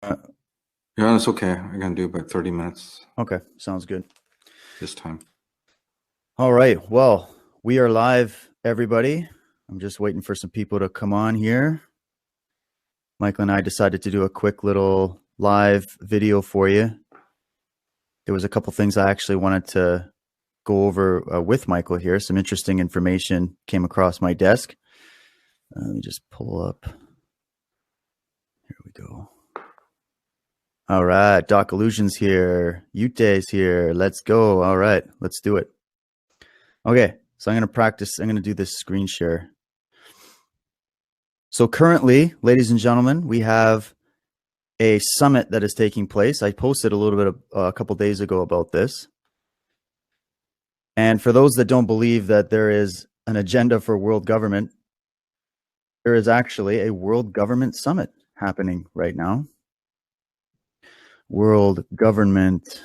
Uh, yeah, it's okay. I can do about 30 minutes Okay, sounds good. this time. All right. Well, we are live, everybody. I'm just waiting for some people to come on here. Michael and I decided to do a quick little live video for you. There was a couple things I actually wanted to go over with Michael here. Some interesting information came across my desk. Let me just pull up. Here we go. All right, Doc Illusion's here. Yute's here. Let's go. All right, let's do it. Okay, so I'm going to practice. I'm going to do this screen share. So currently, ladies and gentlemen, we have a summit that is taking place. I posted a little bit a couple days ago about this. And for those that don't believe that there is an agenda for world government, there is actually a world government summit happening right now. World Government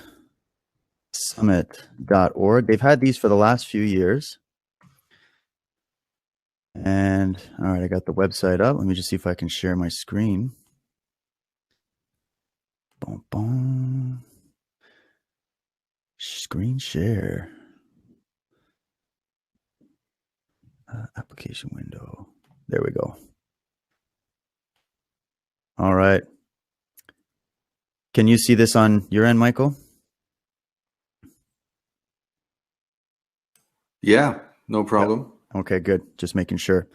Summit.org. They've had these for the last few years. And all right, I got the website up. Let me just see if I can share my screen. Boom, boom. Screen share. Application window. There we go. All right. Can you see this on your end, Michael? Yeah, no problem. Yep. Okay, good. Just making sure.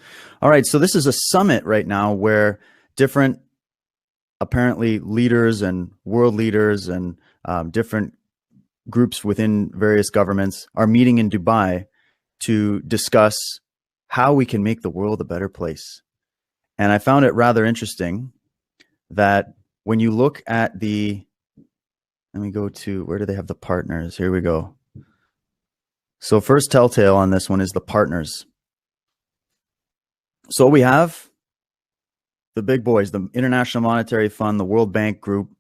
All right. So this is a summit right now where different, apparently, leaders and world leaders and different groups within various governments are meeting in Dubai to discuss how we can make the world a better place. And I found it rather interesting that when you look at the, let me go to, where do they have the partners? Here we go. So first telltale on this one is the partners. So we have the big boys, the International Monetary Fund, the World Bank Group,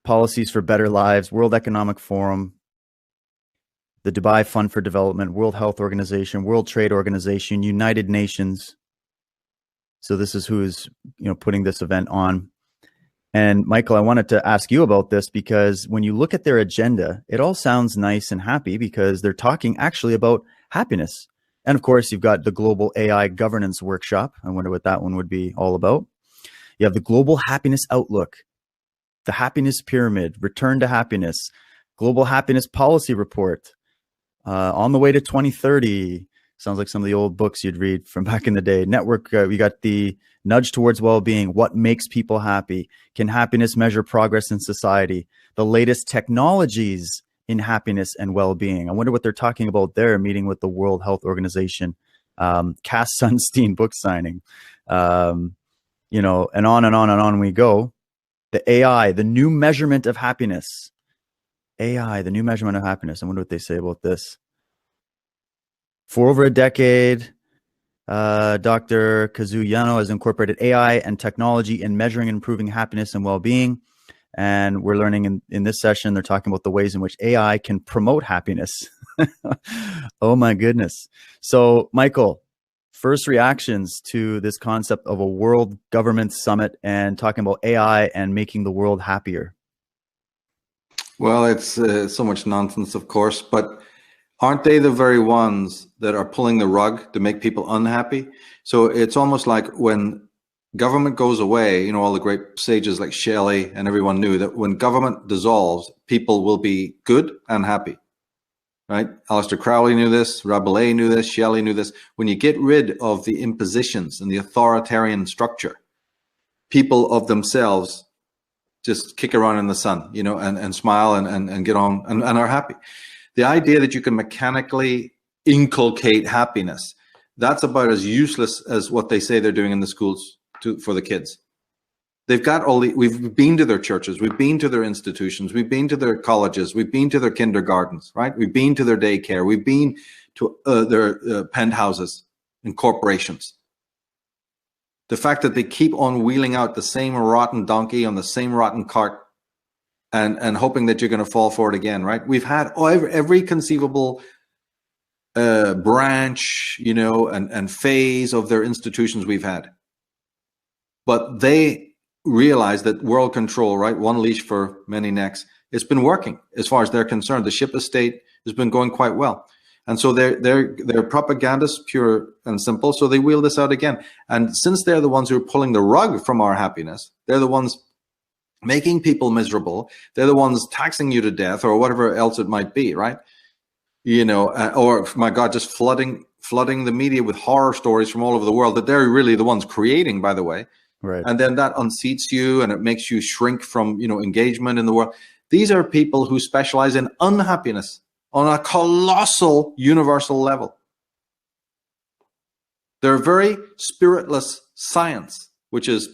Policies for Better Lives, World Economic Forum, the Dubai Fund for Development, World Health Organization, World Trade Organization, United Nations. So this is who is, putting this event on. And Michael, I wanted to ask you about this because when you look at their agenda, it all sounds nice and happy because they're talking actually about happiness. And of course, you've got the Global AI Governance Workshop. I wonder what that one would be all about. You have the Global Happiness Outlook, the Happiness Pyramid, Return to Happiness, Global Happiness Policy Report, On the Way to 2030. Sounds like some of the old books you'd read from back in the day. Network, we got the Nudge Towards Well-Being, What Makes People Happy? Can Happiness Measure Progress in Society? The Latest Technologies in Happiness and Well-Being. I wonder what they're talking about there, meeting with the World Health Organization. Cass Sunstein book signing, and on and on and on we go. The AI, the new measurement of happiness. AI, the new measurement of happiness. I wonder what they say about this. For over a decade, Dr. Kazuyano has incorporated AI and technology in measuring and improving happiness and well-being. And we're learning in this session, they're talking about the ways in which AI can promote happiness. Oh my goodness. So Michael, first reactions to this concept of a world government summit and talking about AI and making the world happier. Well, it's so much nonsense, of course, but aren't they the very ones that are pulling the rug to make people unhappy? So it's almost like when government goes away, all the great sages like Shelley and everyone knew that when government dissolves, people will be good and happy, right? Aleister Crowley knew this, Rabelais knew this, Shelley knew this. When you get rid of the impositions and the authoritarian structure, people of themselves just kick around in the sun, and smile and get on and are happy. The idea that you can mechanically inculcate happiness, that's about as useless as what they say they're doing in the schools for the kids. They've got we've been to their churches, we've been to their institutions, we've been to their colleges, we've been to their kindergartens, right? We've been to their daycare, we've been to their penthouses and corporations. The fact that they keep on wheeling out the same rotten donkey on the same rotten cart and hoping that you're going to fall for it again, right? We've had every conceivable branch, and phase of their institutions we've had. But they realize that world control, right, one leash for many necks, it's been working as far as they're concerned. The ship of state has been going quite well. And so they're propagandists, pure and simple. So they wheel this out again. And since they're the ones who are pulling the rug from our happiness, they're the ones making people miserable. They're the ones taxing you to death or whatever else it might be, right? You know, or my God, just flooding the media with horror stories from all over the world that they're really the ones creating, by the way. Right. And then that unseats you and it makes you shrink from, you know, engagement in the world. These are people who specialize in unhappiness on a colossal universal level. They're a very spiritless science, which is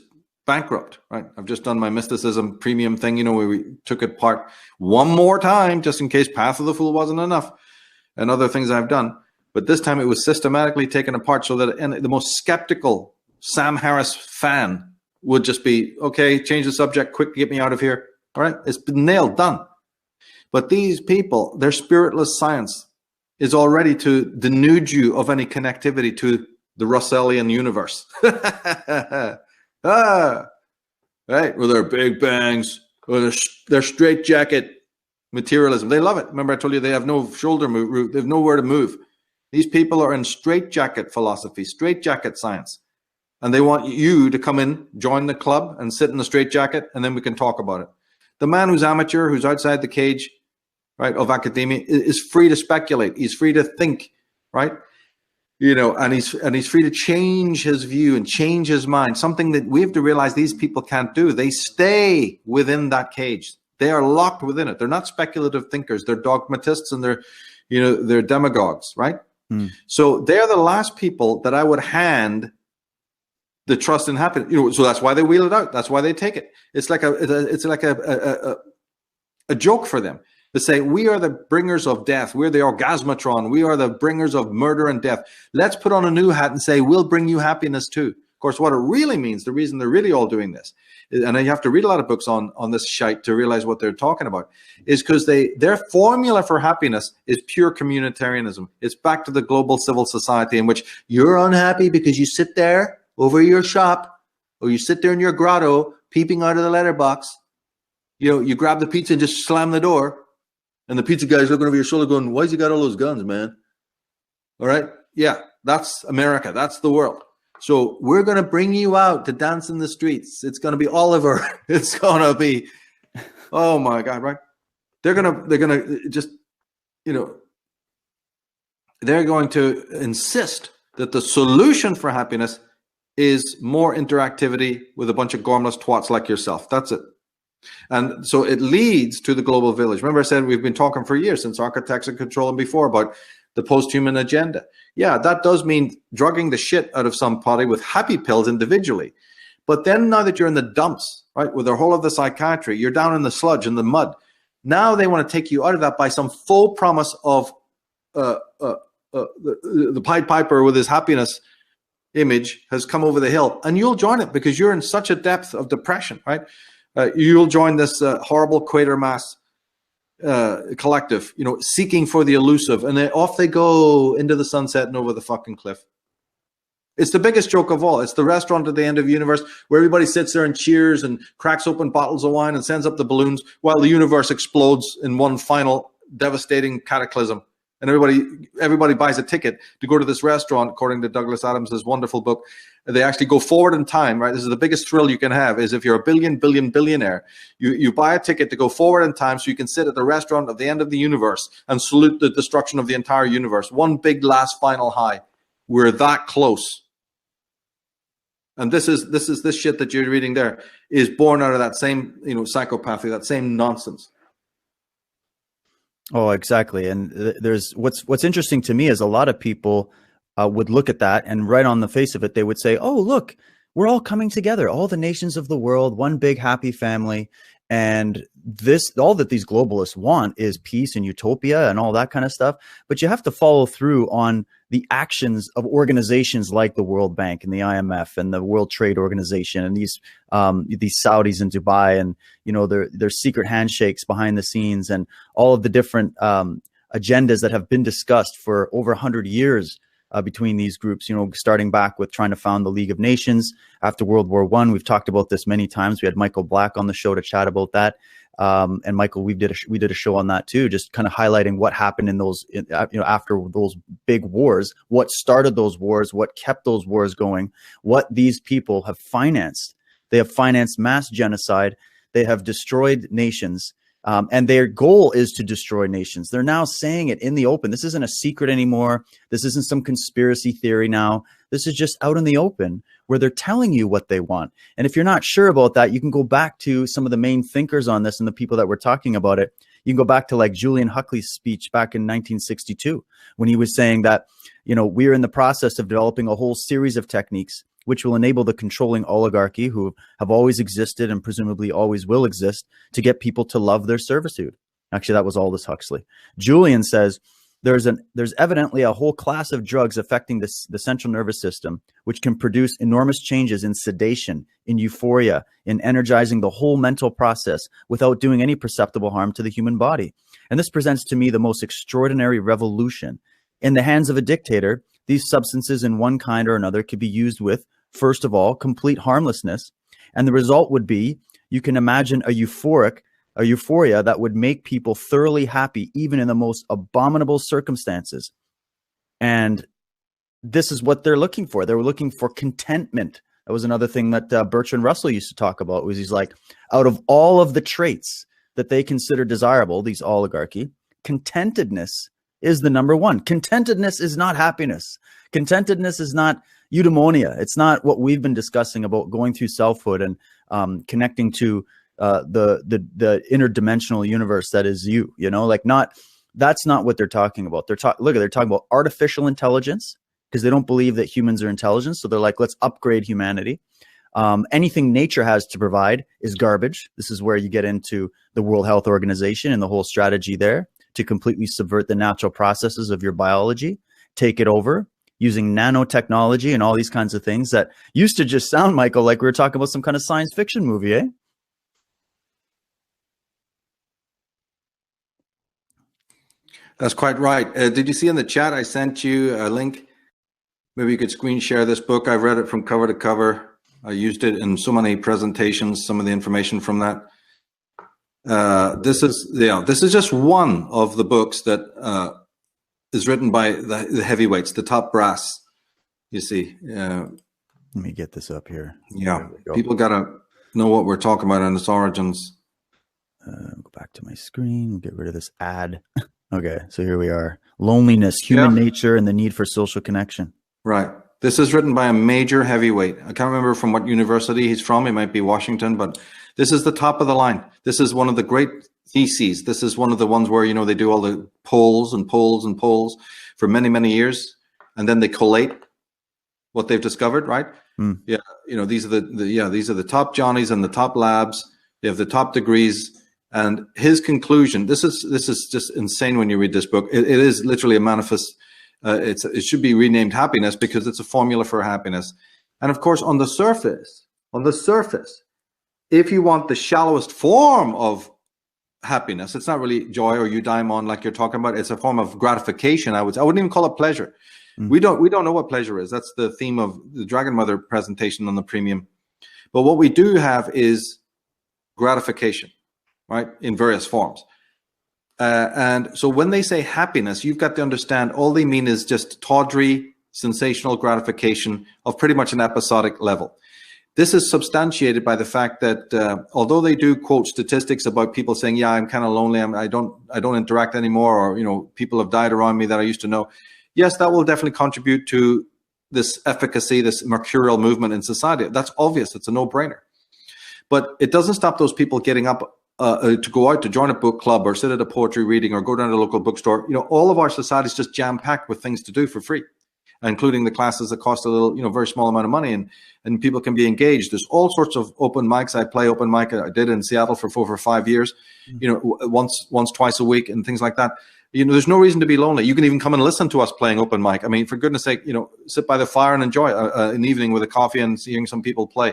bankrupt, right? I've just done my mysticism premium thing, you know, where we took it apart one more time, just in case Path of the Fool wasn't enough, and other things I've done. But this time it was systematically taken apart so that the most skeptical Sam Harris fan would just be, okay, change the subject, quick, get me out of here. All right, it's been nailed, done. But these people, their spiritless science is already to denude you of any connectivity to the Russellian universe. Right, with their big bangs, with their straitjacket materialism. They love it. Remember I told you they have no shoulder move, they have nowhere to move. These people are in straitjacket philosophy, straitjacket science. And they want you to come in, join the club, and sit in the straitjacket, and then we can talk about it. The man who's amateur, who's outside the cage, right, of academia, is free to speculate. He's free to think, right? You know, and he's free to change his view and change his mind. Something that we have to realize these people can't do. They stay within that cage. They are locked within it. They're not speculative thinkers. They're dogmatists and they're demagogues, right? So they're the last people that I would hand the trust and happiness. You know, so that's why they wheel it out. That's why they take it. It's like a joke for them. To say, we are the bringers of death. We're the orgasmatron. We are the bringers of murder and death. Let's put on a new hat and say, we'll bring you happiness too. Of course, what it really means, the reason they're really all doing this, and you have to read a lot of books on this shite to realize what they're talking about, is because their formula for happiness is pure communitarianism. It's back to the global civil society in which you're unhappy because you sit there over your shop, or you sit there in your grotto, peeping out of the letterbox. You know, you grab the pizza and just slam the door. And the pizza guy's looking over your shoulder going, why's he got all those guns, man? All right. Yeah, that's America. That's the world. So we're going to bring you out to dance in the streets. It's going to be Oliver. It's going to be, oh my God, right? They're going to just, you know, they're going to insist that the solution for happiness is more interactivity with a bunch of gormless twats like yourself. That's it. And so it leads to the global village. Remember I said we've been talking for years, since Architects of Control and before, about the posthuman agenda. Yeah, that does mean drugging the shit out of somebody with happy pills individually. But then now that you're in the dumps, right, with the whole of the psychiatry, you're down in the sludge, in the mud. Now they want to take you out of that by some full promise of the Pied Piper with his happiness image has come over the hill. And you'll join it because you're in such a depth of depression, right? You'll join this horrible Quatermass collective, you know, seeking for the elusive, and then off they go into the sunset and over the fucking cliff. It's the biggest joke of all. It's the restaurant at the end of the universe where everybody sits there and cheers and cracks open bottles of wine and sends up the balloons while the universe explodes in one final devastating cataclysm. And everybody buys a ticket to go to this restaurant, according to Douglas Adams' wonderful book. They actually go forward in time, right? This is the biggest thrill you can have, is if you're a billionaire, you buy a ticket to go forward in time so you can sit at the restaurant at the end of the universe and salute the destruction of the entire universe. One big last final high. We're that close. And this shit that you're reading there is born out of that same, you know, psychopathy, that same nonsense. Oh, exactly. And there's what's interesting to me is a lot of people would look at that, and right on the face of it, they would say, oh, look, we're all coming together, all the nations of the world, one big happy family. And all that these globalists want is peace and utopia and all that kind of stuff. But you have to follow through on the actions of organizations like the World Bank and the IMF and the World Trade Organization and these Saudis in Dubai, and, you know, their secret handshakes behind the scenes, and all of the different agendas that have been discussed for over 100 years between these groups, starting back with trying to found the League of Nations after World War I. We've talked about this many times. We had Michael Black on the show to chat about that. And Michael, we did a show on that too, just kind of highlighting what happened in those, after those big wars, what started those wars, what kept those wars going, what these people have financed. They have financed mass genocide. They have destroyed nations. And their goal is to destroy nations. They're now saying it in the open. This isn't a secret anymore. This isn't some conspiracy theory now. This is just out in the open where they're telling you what they want. And if you're not sure about that, you can go back to some of the main thinkers on this and the people that were talking about it. You can go back to like Julian Huxley's speech back in 1962, when he was saying that, we're in the process of developing a whole series of techniques which will enable the controlling oligarchy, who have always existed and presumably always will exist, to get people to love their servitude. Actually, that was Aldous Huxley. Julian says, there's evidently a whole class of drugs affecting the central nervous system, which can produce enormous changes in sedation, in euphoria, in energizing the whole mental process without doing any perceptible harm to the human body. And this presents to me the most extraordinary revolution. In the hands of a dictator, these substances in one kind or another could be used with, first of all, complete harmlessness. And the result would be, you can imagine a euphoria that would make people thoroughly happy, even in the most abominable circumstances. And this is what they're looking for. They were looking for contentment. That was another thing that Bertrand Russell used to talk about, was he's like, out of all of the traits that they consider desirable, these oligarchy, contentedness is the number one. Contentedness is not happiness. Contentedness is not eudaimonia. It's not what we've been discussing about going through selfhood and connecting to the interdimensional universe that is you. That's not what they're talking about. They're talking about artificial intelligence, because they don't believe that humans are intelligent. So they're like, let's upgrade humanity. Anything nature has to provide is garbage. This is where you get into the World Health Organization and the whole strategy there to completely subvert the natural processes of your biology, take it over using nanotechnology and all these kinds of things that used to just sound, Michael, like we were talking about some kind of science fiction movie, eh? That's quite right. Did you see in the chat I sent you a link? Maybe you could screen share this book. I've read it from cover to cover. I used it in so many presentations, some of the information from that. This is just one of the books that is written by the heavyweights, the top brass. You see. Let me get this up here. Yeah, people got to know what we're talking about and its origins. Go back to my screen. Get rid of this ad. Okay, so here we are. Loneliness, human nature, and the need for social connection. Right. This is written by a major heavyweight. I can't remember from what university he's from. It might be Washington, but this is the top of the line. This is one of the great theses. This is one of the ones where, they do all the polls and polls and polls for many, many years. And then they collate what they've discovered, right? Mm. Yeah. These are these are the top Johnnies and the top labs. They have the top degrees. And his conclusion, this is just insane when you read this book. It is literally a manifest. It should be renamed happiness, because it's a formula for happiness. And of course, on the surface, if you want the shallowest form of happiness, it's not really joy or eudaimon like you're talking about. It's a form of gratification. I wouldn't even call it pleasure. Mm. We don't know what pleasure is. That's the theme of the Dragon Mother presentation on the premium. But what we do have is gratification, right, in various forms. And so when they say happiness, you've got to understand all they mean is just tawdry, sensational gratification of pretty much an episodic level. This is substantiated by the fact that although they do quote statistics about people saying, yeah, I'm kind of lonely, I don't interact anymore, or people have died around me that I used to know. Yes, that will definitely contribute to this efficacy, this mercurial movement in society. That's obvious. It's a no-brainer. But it doesn't stop those people getting up to go out to join a book club or sit at a poetry reading or go down to a local bookstore. All of our society is just jam-packed with things to do for free, including the classes that cost a little, very small amount of money, and people can be engaged. There's all sorts of open mics. I play open mic. I did in Seattle for over 5 years, once, twice a week and things like that. There's no reason to be lonely. You can even come and listen to us playing open mic. I mean, for goodness sake, sit by the fire and enjoy an evening with a coffee and seeing some people play.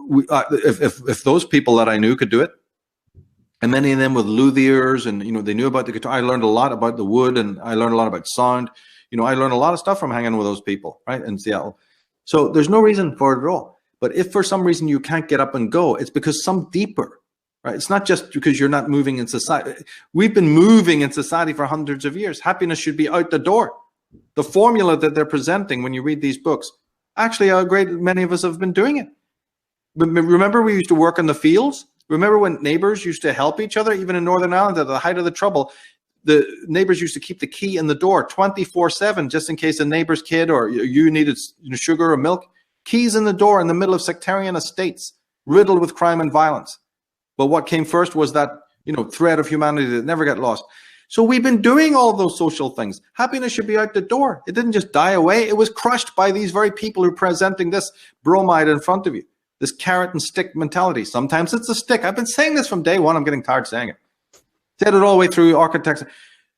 If those people that I knew could do it, and many of them with luthiers, and they knew about the guitar. I learned a lot about the wood, and I learned a lot about sound. You know, I learned a lot of stuff from hanging with those people, right, in Seattle. So there's no reason for it at all. But if for some reason you can't get up and go, it's because some deeper, right? It's not just because you're not moving in society. We've been moving in society for hundreds of years. Happiness should be out the door. The formula that they're presenting when you read these books, actually, a great many of us have been doing it. Remember, we used to work in the fields. Remember when neighbors used to help each other, even in Northern Ireland at the height of the trouble. The neighbors used to keep the key in the door 24/7, just in case a neighbor's kid or you needed sugar or milk. Keys in the door in the middle of sectarian estates, riddled with crime and violence. But what came first was that, you know, thread of humanity that never got lost. So we've been doing all those social things. Happiness should be out the door. It didn't just die away. It was crushed by these very people who are presenting this bromide in front of you, this carrot and stick mentality. Sometimes it's a stick. I've been saying this from day one. I'm getting tired saying it. Said it all the way through architects.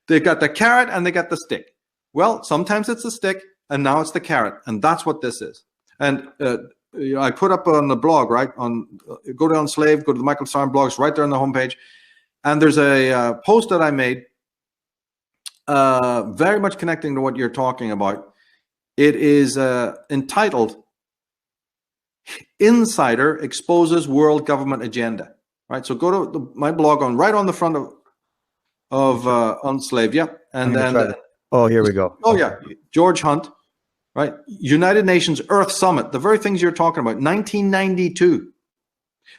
They got the carrot and they got the stick. Well, sometimes it's the stick and now it's the carrot. And that's what this is. And I put up on the blog, right? Go to Unslave, go to the Michael Tsarion blogs, right there on the homepage. And there's a post that I made, very much connecting to what you're talking about. It is entitled "Insider Exposes World Government Agenda." Right. So go to my blog right on the front of Unslave. Yeah. And then oh, here we go. Oh yeah, George Hunt. Right, United Nations Earth Summit, the very things you're talking about, 1992.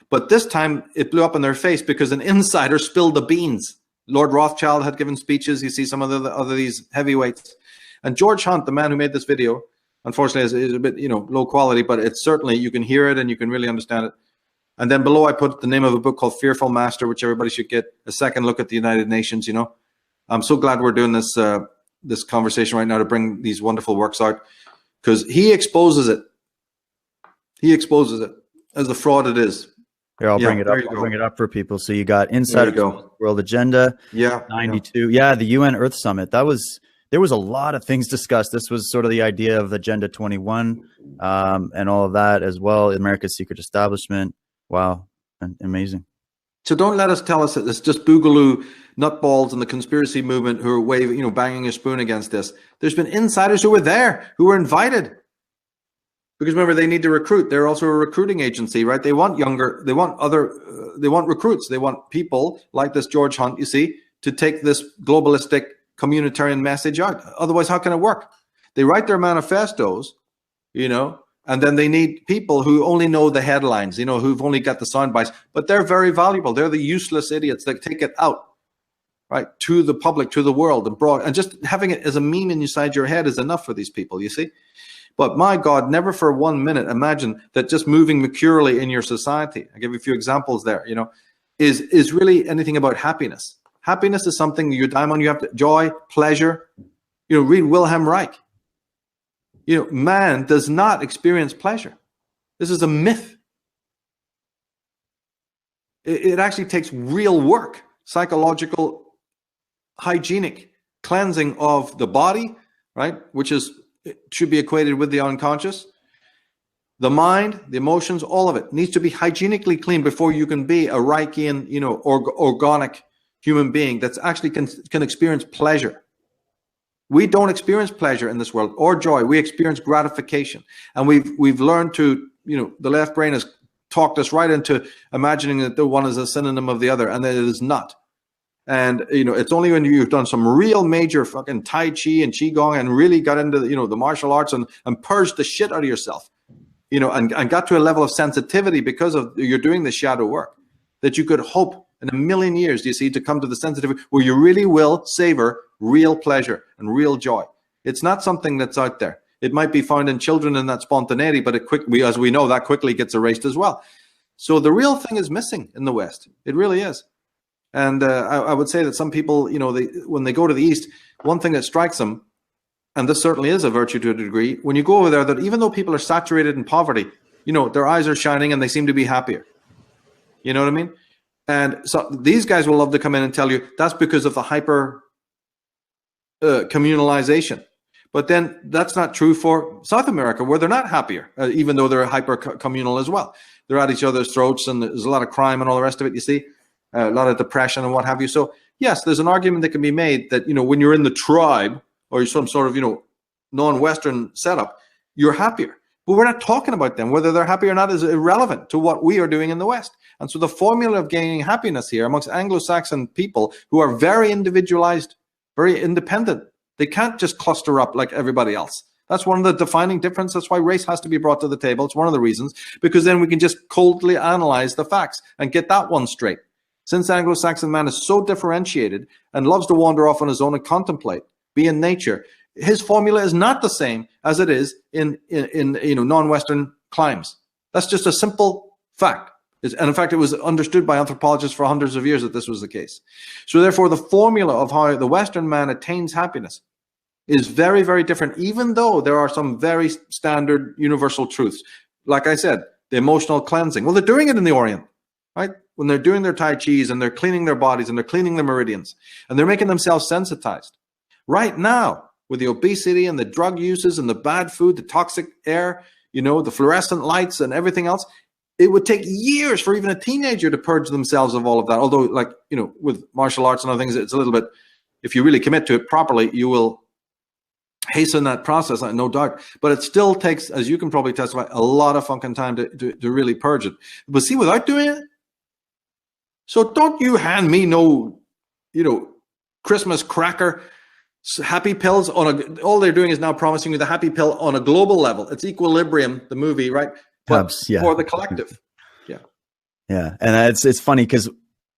But this time it blew up in their face because an insider spilled the beans. Lord Rothschild had given speeches. You see some of the other these heavyweights, and George Hunt, the man who made this video, unfortunately is a bit, you know, low quality, but it's certainly, you can hear it and you can really understand it. And then below I put the name of a book called Fearful Master, which everybody should get a second look at the United Nations. You know, I'm so glad we're doing this this conversation right now to bring these wonderful works out, because he exposes it. He exposes it as the fraud it is. Here, I'll bring it up. I'll bring it up for people. So you got Insider World Agenda, 92. Yeah, the UN Earth Summit. There was a lot of things discussed. This was sort of the idea of Agenda 21 and all of that as well. America's secret establishment. Wow, amazing. So don't let us tell us that it's just boogaloo nutballs and the conspiracy movement who are waving, you know, banging a spoon against this. There's been insiders who were there, who were invited. Because remember, they need to recruit. They're also a recruiting agency, right? They want younger, they want recruits. They want people like this George Hunt, you see, to take this globalistic communitarian message out. Otherwise, how can it work? They write their manifestos, you know, and then they need people who only know the headlines, you know, who've only got the sound bites, but they're very valuable. They're the useless idiots that take it out, right, to the public, to the world, and broad, and just having it as a meme inside your head is enough for these people, you see. But my God, never for 1 minute imagine that just moving mercurially in your society, I give you a few examples there, you know, is really anything about happiness. Happiness is something you dime on. You have to, joy, pleasure. You know, read Wilhelm Reich. You know, man does not experience pleasure. This is a myth. It actually takes real work, psychological, hygienic cleansing of the body, right? Which is, it should be equated with the unconscious. The mind, the emotions, all of it needs to be hygienically clean before you can be a Reichian, you know, organic human being that's actually can experience pleasure. We don't experience pleasure in this world or joy. We experience gratification. And we've learned to, you know, the left brain has talked us right into imagining that the one is a synonym of the other, and that it is not. And, you know, it's only when you've done some real major fucking Tai Chi and Qigong and really got into, you know, the martial arts and purged the shit out of yourself, you know, and got to a level of sensitivity because of you're doing the shadow work, that you could hope in a million years, you see, to come to the sensitivity where you really will savor real pleasure and real joy. It's not something that's out there. It might be found in children in that spontaneity, but as we know, that quickly gets erased as well. So the real thing is missing in the West. It really is. And I would say that some people, you know, when they go to the East, one thing that strikes them, and this certainly is a virtue to a degree, when you go over there, that even though people are saturated in poverty, you know, their eyes are shining and they seem to be happier. You know what I mean? And so these guys will love to come in and tell you that's because of the hyper communalization. But then that's not true for South America, where they're not happier, even though they're hyper communal as well. They're at each other's throats, and there's a lot of crime and all the rest of it, you see, a lot of depression and what have you. So yes, there's an argument that can be made that, you know, when you're in the tribe or some sort of, you know, non-Western setup, you're happier. But we're not talking about them. Whether they're happy or not is irrelevant to what we are doing in the West. And so the formula of gaining happiness here amongst Anglo-Saxon people who are very individualized, very independent, they can't just cluster up like everybody else. That's one of the defining differences. That's why race has to be brought to the table. It's one of the reasons, because then we can just coldly analyze the facts and get that one straight. Since Anglo-Saxon man is so differentiated and loves to wander off on his own and contemplate, be in nature, his formula is not the same as it is in non-Western climes. That's just a simple fact. And in fact, it was understood by anthropologists for hundreds of years that this was the case. So therefore, the formula of how the Western man attains happiness is very, very different, even though there are some very standard universal truths. Like I said, the emotional cleansing. Well, they're doing it in the Orient, right? When they're doing their Tai Chis and they're cleaning their bodies and they're cleaning their meridians and they're making themselves sensitized. Right now, with the obesity and the drug uses and the bad food, the toxic air, the fluorescent lights and everything else, it would take years for even a teenager to purge themselves of all of that. Although, with martial arts and other things, it's a little bit, if you really commit to it properly, you will hasten that process, no doubt. But it still takes, as you can probably testify, a lot of fucking time to really purge it. But see, without doing it, so don't you hand me no, Christmas cracker happy pills all they're doing is now promising you the happy pill on a global level. It's Equilibrium, the movie, right? But for the collective. Yeah. And it's funny because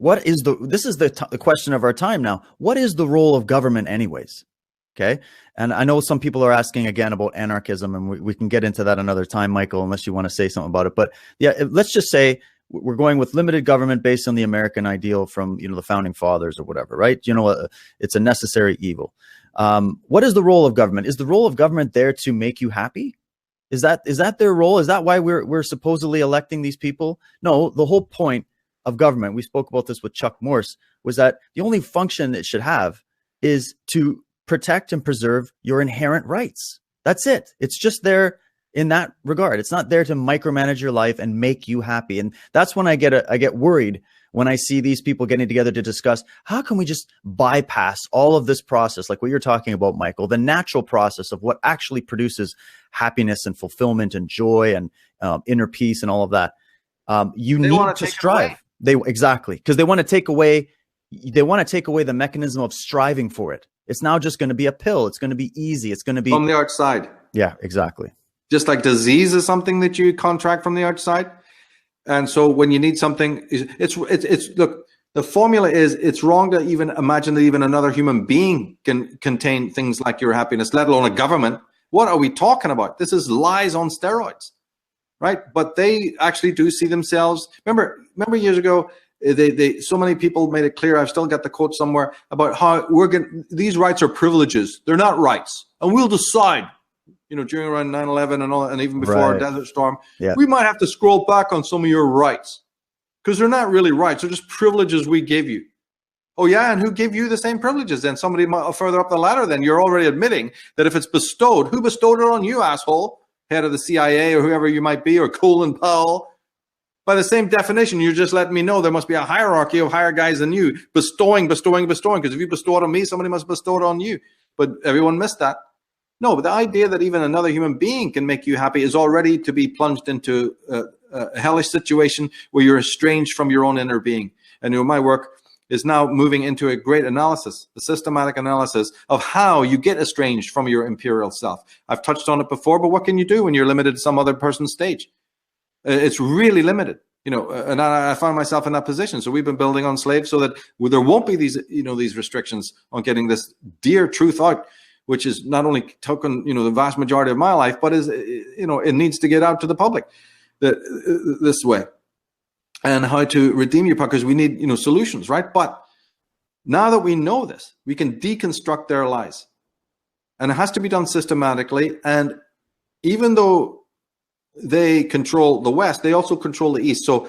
this is the question of our time now. What is the role of government anyways? Okay. And I know some people are asking again about anarchism, and we can get into that another time, Michael, unless you want to say something about it. But yeah, let's just say we're going with limited government based on the American ideal from, the founding fathers or whatever, right? It's a necessary evil. What is the role of government? Is the role of government there to make you happy? Is that their role? Is that why we're supposedly electing these people? No, the whole point of government, we spoke about this with Chuck Morse, was that the only function it should have is to protect and preserve your inherent rights. That's it. It's just there in that regard. It's not there to micromanage your life and make you happy. And that's when I get worried when I see these people getting together to discuss how can we just bypass all of this process, like what you're talking about, Michael, the natural process of what actually produces happiness and fulfillment and joy and inner peace and all of that. You need to strive. Exactly, because they want to take away the mechanism of striving for it. It's now just going to be a pill. It's going to be easy. It's going to be from the outside. Yeah, exactly. Just like disease is something that you contract from the outside. And so when you need something, it's look, the formula is it's wrong to even imagine that even another human being can contain things like your happiness, let alone a government. What are we talking about? This is lies on steroids, right? But they actually do see themselves. Remember years ago, so many people made it clear. I've still got the quote somewhere about how these rights are privileges. They're not rights, and we'll decide. During around 9/11 and all, and even before Desert Storm, we might have to scroll back on some of your rights because they're not really rights. They're just privileges we gave you. Oh yeah, and who gave you the same privileges? Then somebody further up the ladder. Then you're already admitting that if it's bestowed, who bestowed it on you, asshole? Head of the CIA or whoever you might be, or Colin Powell. By the same definition, you're just letting me know there must be a hierarchy of higher guys than you, bestowing. Because if you bestow it on me, somebody must bestow it on you. But everyone missed that. No, but the idea that even another human being can make you happy is already to be plunged into a hellish situation where you're estranged from your own inner being. And my work is now moving into a great analysis, a systematic analysis of how you get estranged from your imperial self. I've touched on it before, but what can you do when you're limited to some other person's stage? It's really limited, and I find myself in that position. So we've been building on slaves so that there won't be these restrictions on getting this dear truth out, which is not only taken, the vast majority of my life, but it needs to get out to the public this way, and how to redeem your power, because we need, solutions, right? But now that we know this, we can deconstruct their lies, and it has to be done systematically. And even though they control the West, they also control the East. So,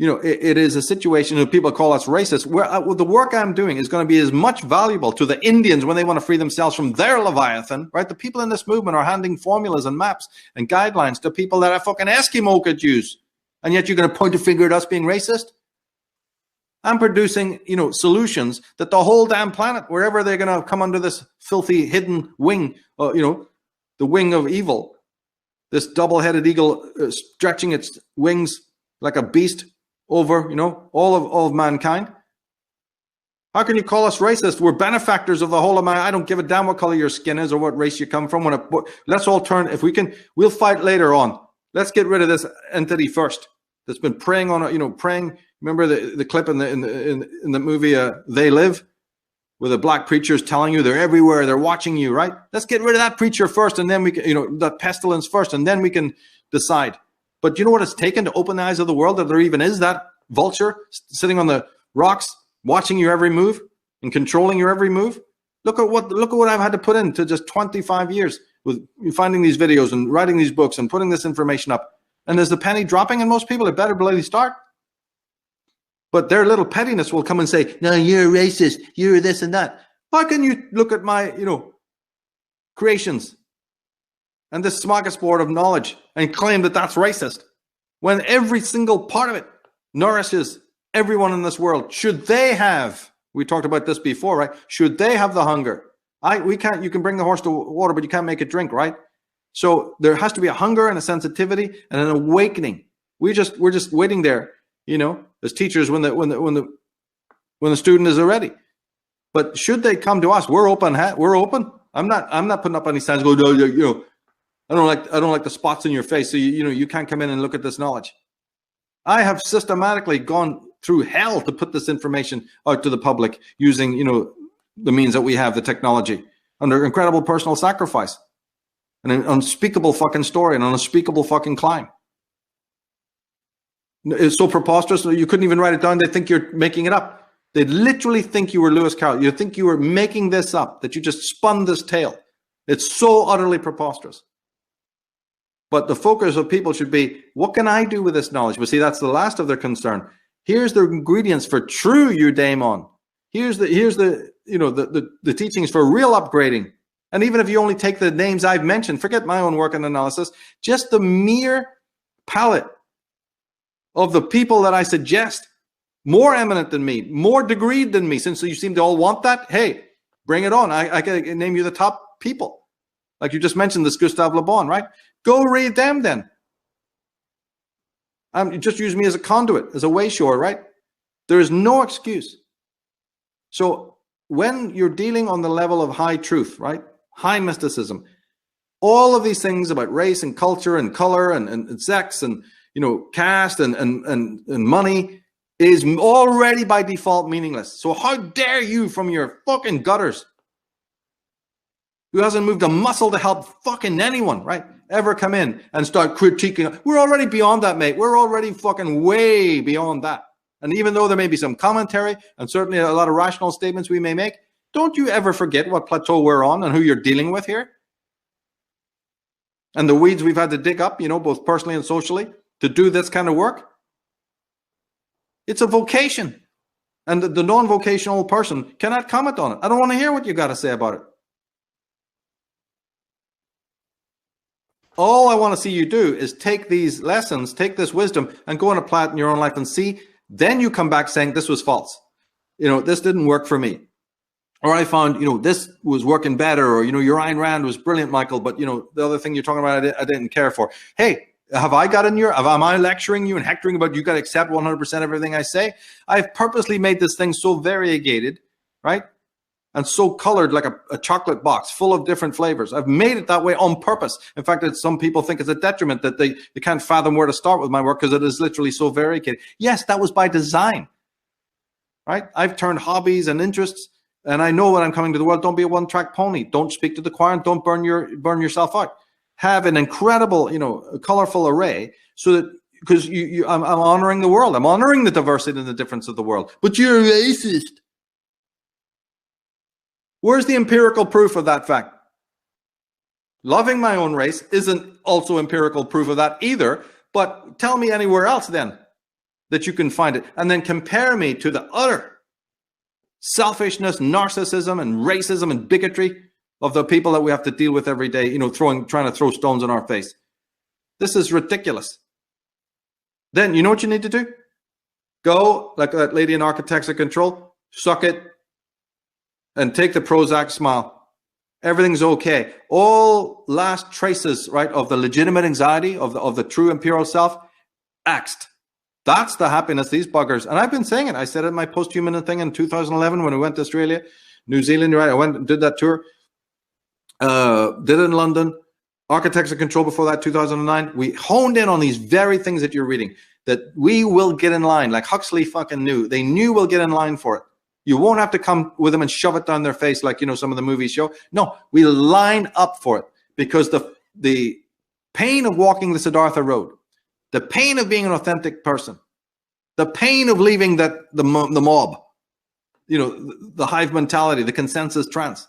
it is a situation people call us racist, where the work I'm doing is going to be as much valuable to the Indians when they want to free themselves from their Leviathan, right? The people in this movement are handing formulas and maps and guidelines to people that a fucking Eskimo could use. And yet you're going to point a finger at us being racist? I'm producing, solutions that the whole damn planet, wherever they're going to come under this filthy hidden wing, the wing of evil, this double-headed eagle stretching its wings like a beast over, all of mankind. How can you call us racist? We're benefactors of the whole of man. I don't give a damn what color your skin is or what race you come from. Let's all turn, if we can, we'll fight later on. Let's get rid of this entity first that's been preying on, preying. Remember the clip in the movie They Live, where the black preacher is telling you they're everywhere, they're watching you, right? Let's get rid of that preacher first, and then we can, the pestilence first, and then we can decide. But you know what it's taken to open the eyes of the world, that there even is that vulture sitting on the rocks, watching your every move and controlling your every move? Look at what I've had to put into just 25 years with finding these videos and writing these books and putting this information up. And is the penny dropping in most people? It better bloody start. But their little pettiness will come and say, no, you're a racist, you're this and that. How can you look at my, creations and this smorgasbord of knowledge and claim that that's racist, when every single part of it nourishes everyone in this world? Should they have, we talked about this before, right? Should they have the hunger? You can bring the horse to water, but you can't make it drink, right? So there has to be a hunger and a sensitivity and an awakening. We're just waiting there, as teachers when the student is ready. But should they come to us, we're open. We're open. I'm not putting up any signs. Go, no, I don't like the spots in your face. So you can't come in and look at this knowledge. I have systematically gone through hell to put this information out to the public using, the means that we have, the technology, under incredible personal sacrifice, and an unspeakable fucking story, and an unspeakable fucking climb. It's so preposterous that you couldn't even write it down. They think you're making it up. They literally think you were Lewis Carroll. You think you were making this up, that you just spun this tale. It's so utterly preposterous. But the focus of people should be, what can I do with this knowledge? But see, that's the last of their concern. Here's the ingredients for true eudaimon. Here's the teachings for real upgrading. And even if you only take the names I've mentioned, forget my own work and analysis, just the mere palette of the people that I suggest, more eminent than me, more degreed than me, since you seem to all want that, hey, bring it on. I can name you the top people. Like you just mentioned, this Gustave Le Bon, right? Go read them then. Just use me as a conduit, as a wayshore, right? There is no excuse. So when you're dealing on the level of high truth, right? High mysticism, all of these things about race and culture and color and sex and caste and money is already by default meaningless. So how dare you from your fucking gutters, who hasn't moved a muscle to help fucking anyone, right, ever come in and start critiquing? We're already beyond that, mate. We're already fucking way beyond that. And even though there may be some commentary and certainly a lot of rational statements we may make, don't you ever forget what plateau we're on and who you're dealing with here. And the weeds we've had to dig up, both personally and socially, to do this kind of work. It's a vocation. And the non-vocational person cannot comment on it. I don't want to hear what you got to say about it. All I want to see you do is take these lessons, take this wisdom, and go and apply it in your own life and see. Then you come back saying, this was false. This didn't work for me. Or I found, this was working better. Or, your Ayn Rand was brilliant, Michael. But, the other thing you're talking about, I didn't care for. Hey, am I lecturing you and hectoring about you got to accept 100% everything I say? I've purposely made this thing so variegated, right? And so colored like a chocolate box full of different flavors. I've made it that way on purpose. In fact, some people think it's a detriment that they can't fathom where to start with my work because it is literally so variegated. Yes, that was by design, right? I've turned hobbies and interests, and I know when I'm coming to the world, don't be a one-track pony. Don't speak to the choir and don't burn yourself out. Have an incredible, colorful array so that, because I'm honoring the world. I'm honoring the diversity and the difference of the world. But you're a racist. Where's the empirical proof of that fact? Loving my own race isn't also empirical proof of that either, but tell me anywhere else then that you can find it, and then compare me to the utter selfishness, narcissism, and racism and bigotry of the people that we have to deal with every day, trying to throw stones in our face. This is ridiculous. Then you know what you need to do? Go, like that lady in Architects of Control, suck it, and take the Prozac smile. Everything's okay. All last traces, right, of the legitimate anxiety of the true imperial self, axed. That's the happiness, these buggers. And I've been saying it. I said it in my Posthuman thing in 2011 when we went to Australia, New Zealand, right? I went and did that tour. Did it in London. Architects of Control before that, 2009. We honed in on these very things that you're reading, that we will get in line. Like Huxley fucking knew. They knew we'll get in line for it. You won't have to come with them and shove it down their face like, you know, some of the movies show. No, we line up for it, because the pain of walking the Siddhartha road, the pain of being an authentic person, the pain of leaving the mob, you know, the hive mentality, the consensus trance,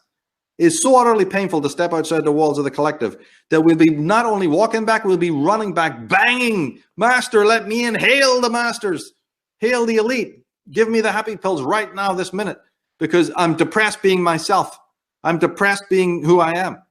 is so utterly painful to step outside the walls of the collective that we'll be not only walking back, we'll be running back, banging, "Master, let me in. Hail the masters. Hail the elite. Give me the happy pills right now, this minute, because I'm depressed being myself. I'm depressed being who I am."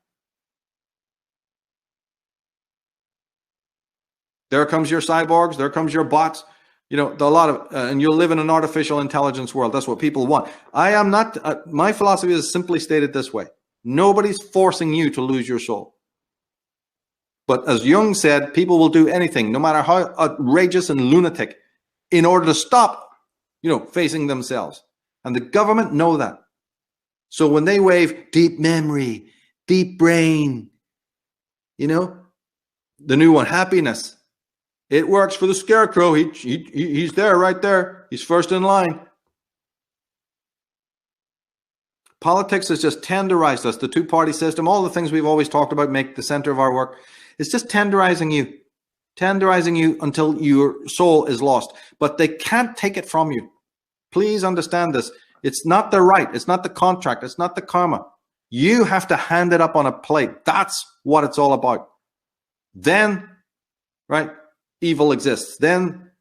There comes your cyborgs. There comes your bots. You know, a lot of, and you'll live in an artificial intelligence world. That's what people want. I am not, my philosophy is simply stated this way. Nobody's forcing you to lose your soul. But as Jung said, people will do anything, no matter how outrageous and lunatic, in order to stop, you know, facing themselves. And the government know that. So when they wave deep memory, deep brain, you know, the new one, happiness, it works for the scarecrow. He's there, right there. He's first in line. Politics has just tenderized us. The two-party system, all the things we've always talked about make the center of our work. It's just tenderizing you until your soul is lost. But they can't take it from you. Please understand this. It's not the right. It's not the contract. It's not the karma. You have to hand it up on a plate. That's what it's all about. Then, right, evil exists. Then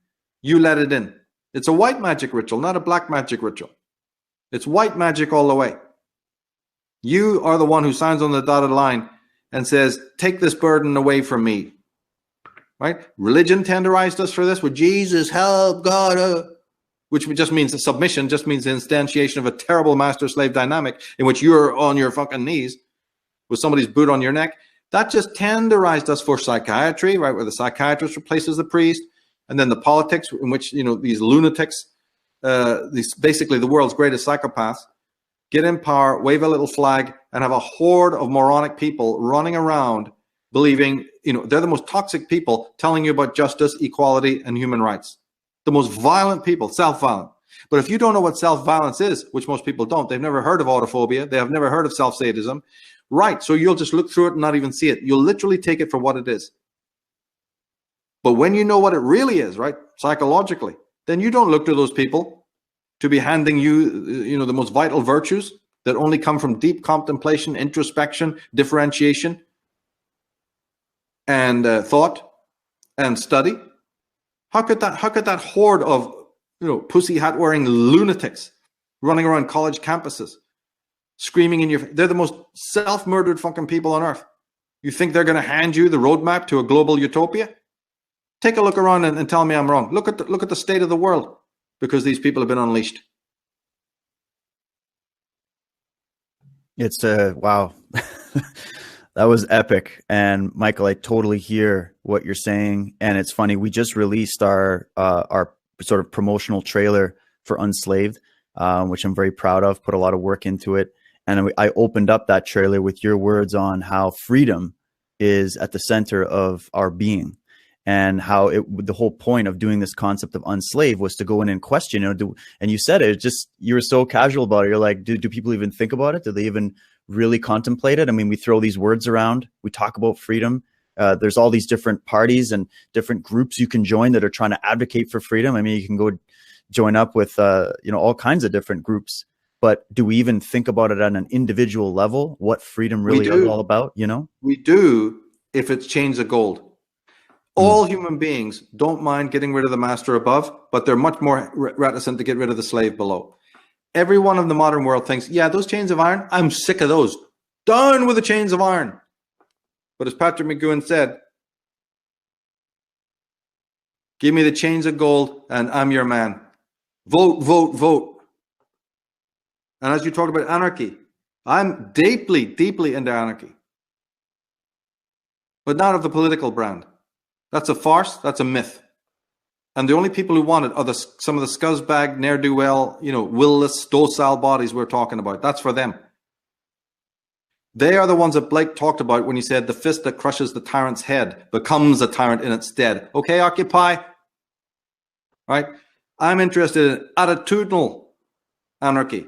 you let it in. It's a white magic ritual, not a black magic ritual. It's white magic all the way. You are the one who signs on the dotted line and says, "Take this burden away from me." Right? Religion tenderized us for this with Jesus, help, God, which just means submission, just means the instantiation of a terrible master-slave dynamic in which you're on your fucking knees with somebody's boot on your neck. That just tenderized us for psychiatry, right, where the psychiatrist replaces the priest, and then the politics in which, you know, these lunatics, these basically the world's greatest psychopaths, get in power, wave a little flag, and have a horde of moronic people running around believing, you know, they're the most toxic people telling you about justice, equality, and human rights. The most violent people, self-violent. But if you don't know what self-violence is, which most people don't, they've never heard of autophobia, they have never heard of self-sadism, right, so you'll just look through it and not even see it. You'll literally take it for what it is. But when you know what it really is, right, psychologically, then you don't look to those people to be handing you, you know, the most vital virtues that only come from deep contemplation, introspection, differentiation, and thought and study. How could that horde of, you know, pussy hat wearing lunatics running around college campuses, screaming in your face? They're the most self-murdered fucking people on earth. You think they're going to hand you the roadmap to a global utopia? Take a look around and tell me I'm wrong. Look at the state of the world, because these people have been unleashed. It's wow. That was epic. And Michael, I totally hear what you're saying. And it's funny, we just released our sort of promotional trailer for Unslaved, which I'm very proud of, put a lot of work into it. And I opened up that trailer with your words on how freedom is at the center of our being, and how the whole point of doing this concept of Unslaved was to go in and question, you know, and you said it just, you were so casual about it. You're like, do people even think about it? Do they even really contemplate it? I mean, we throw these words around, we talk about freedom. There's all these different parties and different groups you can join that are trying to advocate for freedom. I mean, you can go join up with, you know, all kinds of different groups, but do we even think about it on an individual level? What freedom really is all about, you know? We do, if it's chains of gold. All human beings don't mind getting rid of the master above, but they're much more reticent to get rid of the slave below. Everyone in the modern world thinks, yeah, those chains of iron, I'm sick of those. Down with the chains of iron. But as Patrick McGowan said, give me the chains of gold and I'm your man. Vote, vote, vote. And as you talked about anarchy, I'm deeply, deeply into anarchy, but not of the political brand. That's a farce. That's a myth. And the only people who want it are some of the scuzzbag, ne'er-do-well, will-less, docile bodies we're talking about. That's for them. They are the ones that Blake talked about when he said the fist that crushes the tyrant's head becomes a tyrant in its stead. Okay, Occupy? Right? I'm interested in attitudinal anarchy,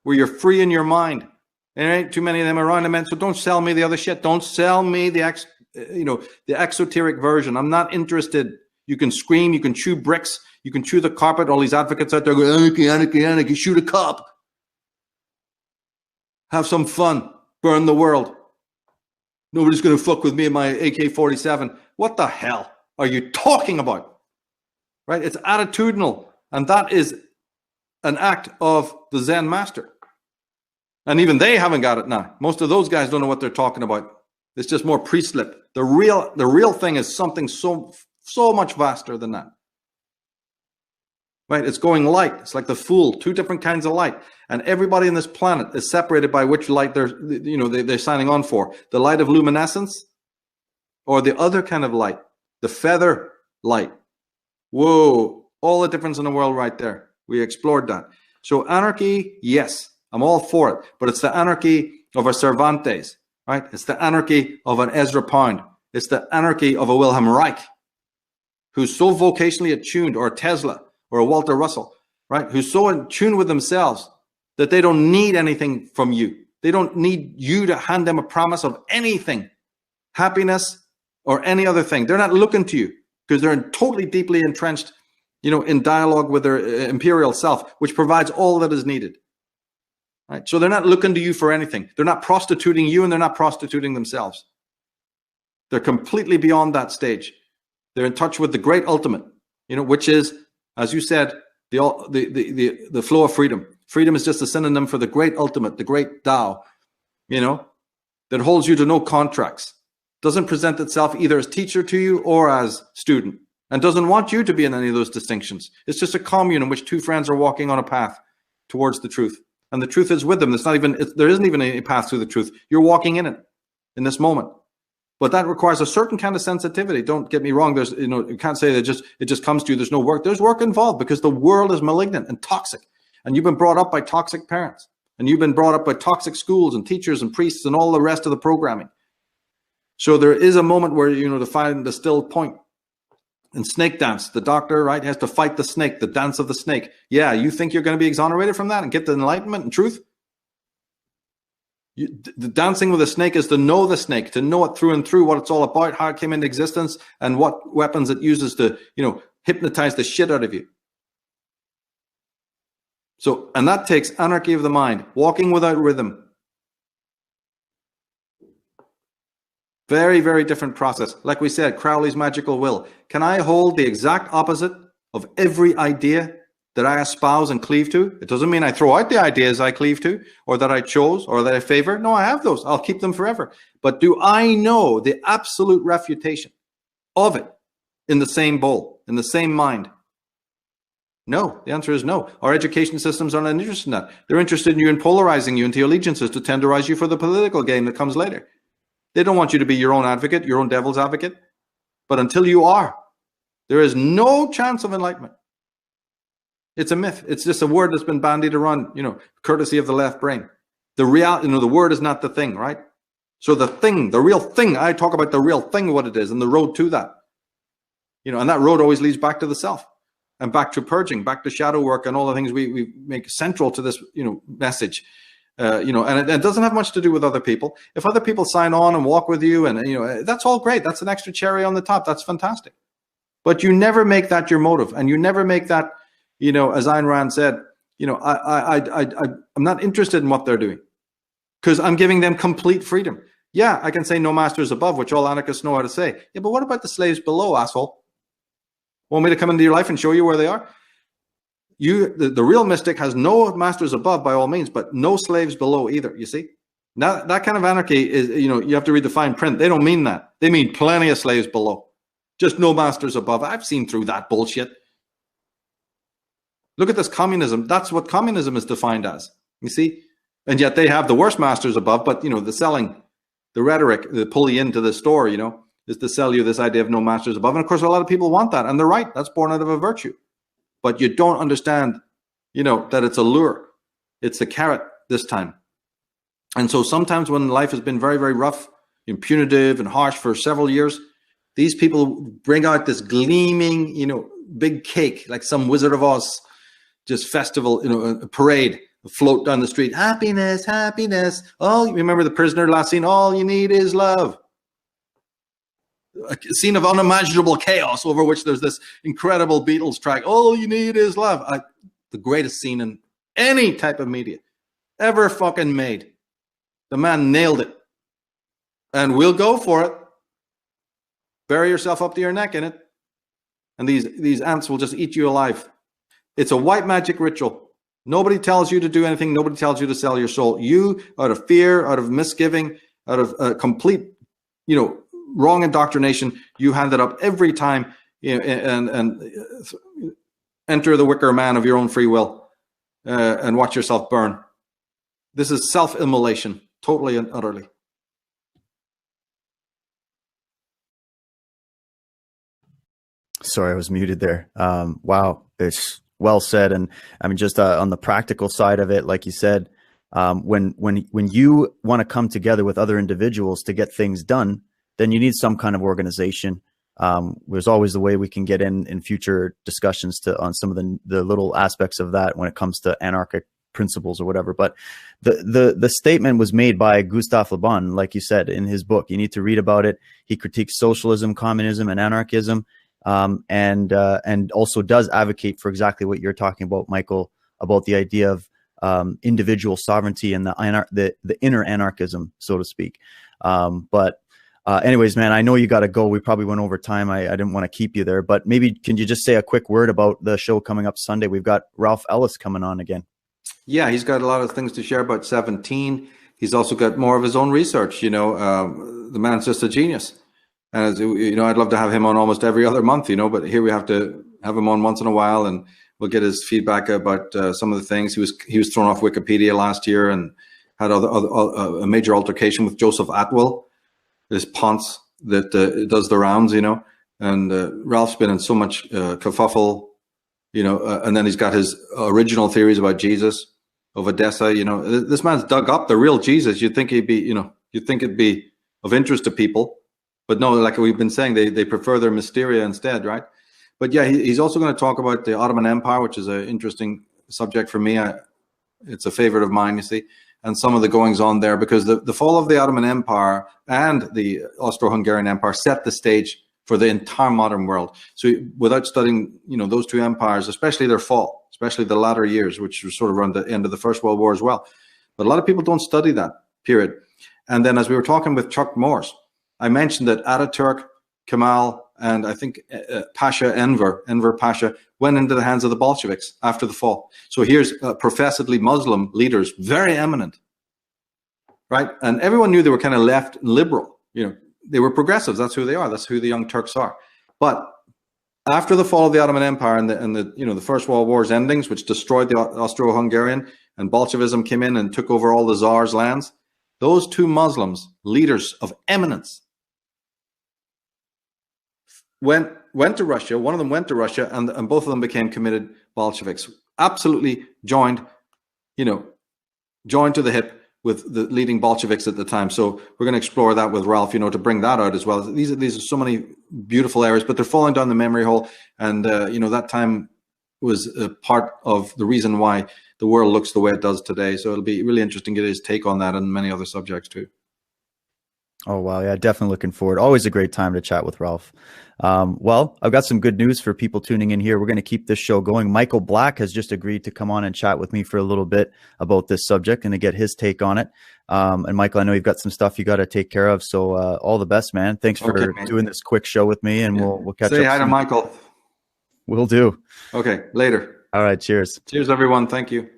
where you're free in your mind. There ain't too many of them around, man. So don't sell me the other shit. Don't sell me the exoteric version. I'm not interested. You can scream, you can chew bricks, you can chew the carpet. All these advocates out there go, anarchy, anarchy, anarchy. Shoot a cop. Have some fun. Burn the world. Nobody's going to fuck with me and my AK-47. What the hell are you talking about? Right? It's attitudinal. And that is an act of the Zen master. And even they haven't got it now. Most of those guys don't know what they're talking about. It's just more pre-slip. The real thing is something so much vaster than that. Right? It's going light. It's like the fool, two different kinds of light. And everybody on this planet is separated by which light they're signing on for. The light of luminescence or the other kind of light, the feather light. Whoa, all the difference in the world right there. We explored that. So anarchy, yes, I'm all for it. But it's the anarchy of a Cervantes, right? It's the anarchy of an Ezra Pound. It's the anarchy of a Wilhelm Reich, who's so vocationally attuned, or a Tesla, or a Walter Russell, right? Who's so in tune with themselves that they don't need anything from you. They don't need you to hand them a promise of anything, happiness, or any other thing. They're not looking to you because they're totally deeply entrenched, in dialogue with their imperial self, which provides all that is needed. Right? So they're not looking to you for anything. They're not prostituting you, and they're not prostituting themselves. They're completely beyond that stage. They're in touch with the great ultimate, which is, as you said, the flow of freedom. Freedom is just a synonym for the great ultimate, the great Tao, that holds you to no contracts, doesn't present itself either as teacher to you or as student, and doesn't want you to be in any of those distinctions. It's just a commune in which two friends are walking on a path towards the truth. And the truth is with them. There isn't even a path to the truth. You're walking in it in this moment. But that requires a certain kind of sensitivity. Don't get me wrong. There's, you can't say that it just comes to you. There's no work. There's work involved because the world is malignant and toxic. And you've been brought up by toxic parents. And you've been brought up by toxic schools and teachers and priests and all the rest of the programming. So there is a moment where, to find the still point. In snake dance, the doctor, right, has to fight the snake, the dance of the snake. Yeah, you think you're going to be exonerated from that and get the enlightenment and truth? The dancing with a snake is to know the snake, to know it through and through, what it's all about, how it came into existence, and what weapons it uses to, hypnotize the shit out of you. So, and that takes anarchy of the mind, walking without rhythm. Very, very different process. Like we said, Crowley's magical will. Can I hold the exact opposite of every idea that I espouse and cleave to? It doesn't mean I throw out the ideas I cleave to, or that I chose, or that I favor. No, I have those. I'll keep them forever. But do I know the absolute refutation of it in the same bowl, in the same mind? No, the answer is no. Our education systems are not interested in that. They're interested in you in polarizing you into allegiances to tenderize you for the political game that comes later. They don't want you to be your own advocate, your own devil's advocate. But until you are, there is no chance of enlightenment. It's a myth. It's just a word that's been bandied around, courtesy of the left brain. The word is not the thing, right? So the thing, the real thing, I talk about the real thing, what it is, and the road to that. And that road always leads back to the self and back to purging, back to shadow work and all the things we make central to this, message. And it doesn't have much to do with other people. If other people sign on and walk with you, and that's all great. That's an extra cherry on the top. That's fantastic. But you never make that your motive, and you never make that, as Ayn Rand said, I'm not interested in what they're doing because I'm giving them complete freedom. Yeah, I can say no masters above, which all anarchists know how to say. Yeah, but what about the slaves below, asshole? Want me to come into your life and show you where they are? The real mystic has no masters above by all means, but no slaves below either, you see? Now, that kind of anarchy is, you have to read the fine print. They don't mean that. They mean plenty of slaves below. Just no masters above. I've seen through that bullshit. Look at this communism. That's what communism is defined as. You see? And yet they have the worst masters above, but, you know, the selling, the rhetoric, the pull you into the store, you know, is to sell you this idea of no masters above. And of course, a lot of people want that, and they're right. That's born out of a virtue. But you don't understand, you know, that it's a lure. It's a carrot this time. And so sometimes when life has been very, very rough, punitive and harsh for several years, these people bring out this gleaming, you know, big cake, like some Wizard of Oz, just festival, you know, a parade, float down the street. Happiness, happiness. Oh, you remember the prisoner last scene? All you need is love. A scene of unimaginable chaos over which there's this incredible Beatles track. All you need is love. The greatest scene in any type of media ever fucking made. The man nailed it. And we'll go for it. Bury yourself up to your neck in it. And these ants will just eat you alive. It's a white magic ritual. Nobody tells you to do anything. Nobody tells you to sell your soul. You, out of fear, out of misgiving, out of complete, you know, wrong indoctrination, you hand it up every time, you know, and enter the wicker man of your own free will and watch yourself burn. This is self-immolation, totally and utterly. Sorry, I was muted there. Wow, it's well said. And I mean, just on the practical side of it, like you said, when you want to come together with other individuals to get things done, then you need some kind of organization. There's always the way we can get in future discussions on some of the little aspects of that when it comes to anarchic principles or whatever. But the statement was made by Gustave Le Bon, like you said, in his book. You need to read about it. He critiques socialism, communism, and anarchism. And also does advocate for exactly what you're talking about, Michael, about the idea of individual sovereignty and the inner anarchism, so to speak. But anyways, man, I know you got to go. We probably went over time. I didn't want to keep you there, but maybe can you just say a quick word about the show coming up Sunday? We've got Ralph Ellis coming on again. Yeah, he's got a lot of things to share about 17. He's also got more of his own research. You know, the man's just a genius. And as you know, I'd love to have him on almost every other month, you know, but here we have to have him on once in a while, and we'll get his feedback about some of the things. He was thrown off Wikipedia last year and had a major altercation with Joseph Atwill, this ponce that does the rounds, you know. And Ralph's been in so much kerfuffle, you know, and then he's got his original theories about Jesus of Odessa. You know, this man's dug up the real Jesus. You'd think he'd be, you know, you'd think it'd be of interest to people. But no, like we've been saying, they prefer their mysteria instead, right? But yeah, he's also going to talk about the Ottoman Empire, which is an interesting subject for me. It's a favorite of mine, you see, and some of the goings on there, because the fall of the Ottoman Empire and the Austro-Hungarian Empire set the stage for the entire modern world. So without studying, you know, those two empires, especially their fall, especially the latter years, which was sort of around the end of the First World War as well. But a lot of people don't study that period. And then as we were talking with Chuck Morse, I mentioned that Ataturk, Kemal, and I think Pasha Enver Pasha went into the hands of the Bolsheviks after the fall. So here's professedly Muslim leaders, very eminent, right? And everyone knew they were kind of left liberal. You know, they were progressives. That's who they are. That's who the Young Turks are. But after the fall of the Ottoman Empire and the you know, the First World War's endings, which destroyed the Austro-Hungarian, and Bolshevism came in and took over all the Tsar's lands, those two Muslims, leaders of eminence, went to Russia. One of them went to Russia, and both of them became committed Bolsheviks. Absolutely joined to the hip with the leading Bolsheviks at the time. So we're going to explore that with Ralph, you know, to bring that out as well. These are so many beautiful areas, but they're falling down the memory hole. And you know, that time was a part of the reason why the world looks the way it does today. So it'll be really interesting to get his take on that and many other subjects too. Oh, wow. Yeah, definitely looking forward. Always a great time to chat with Ralph. Well, I've got some good news for people tuning in here. We're going to keep this show going. Michael Black has just agreed to come on and chat with me for a little bit about this subject and to get his take on it. And Michael, I know you've got some stuff you got to take care of. So all the best, man. Thanks for doing this quick show with me, and we'll catch up. Say hi to Michael. Will do. Okay, later. All right. Cheers. Cheers, everyone. Thank you.